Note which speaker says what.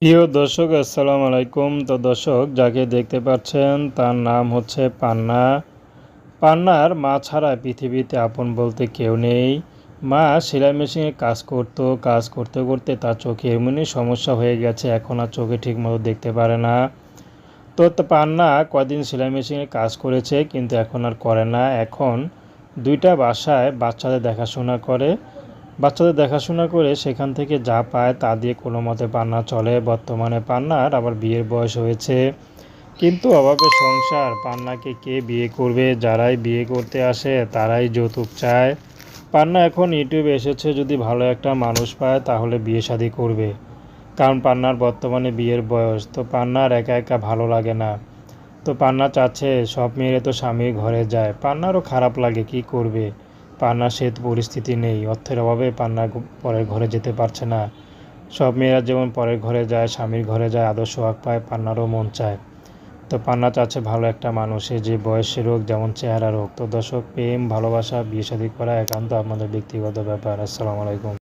Speaker 1: প্রিয় দর্শক আসসালামু আলাইকুম। তো দর্শক যাকে দেখতে পাচ্ছেন তার নাম হচ্ছে পান্না। পান্নার মা ছাড়া পৃথিবীতে আপন বলতে কেউ নেই। মা সেলাই মেশিনে কাজ করতে করতে তার চোখে এমনই সমস্যা হয়ে গেছে, এখন আর চোখে ঠিকমতো দেখতে পারে না। পান্না কয়দিন সেলাই মেশিনে কাজ করেছে কিন্তু এখন আর করে না। এখন দুইটা বাসায় বাচ্চাদের দেখাশোনা করে সেখান থেকে যা পায় তা দিয়ে কোনো মতে পান্না চলে। বর্তমানে পান্নার আবার বিয়ের বয়স হয়েছে, কিন্তু অভাবে সংসার। পান্নাকে কে বিয়ে করবে? যারাই বিয়ে করতে আসে তারাই যৌতুক চায়। পান্না এখন ইউটিউবে এসেছে, যদি ভালো একটা মানুষ পায় তাহলে বিয়ে শাদী করবে, কারণ পান্নার বর্তমানে বিয়ের বয়স। তো পান্নার একা একা ভালো লাগে না। তো পান্না চাচ্ছে, সব মেয়েরা তো স্বামীর ঘরে যায়, পান্নারও খারাপ লাগে, কি করবে? পান্নার সে পরিস্থিতি নেই, অর্থের অভাবে পান্না পরের ঘরে যেতে পারছে না। সব মেয়েরা যেমন পরের ঘরে যায়, স্বামীর ঘরে যায়, আদর্শ হক পায়, পান্নারও মন চায়। তো পান্না চাচ্ছে ভালো একটা মানুষের, যে বয়সের হোক, যেমন চেহারার হোক। তো দর্শক, প্রেম ভালোবাসা বিয়ে শাদী করা একান্ত আপনাদের ব্যক্তিগত ব্যাপার। আসসালামু আলাইকুম।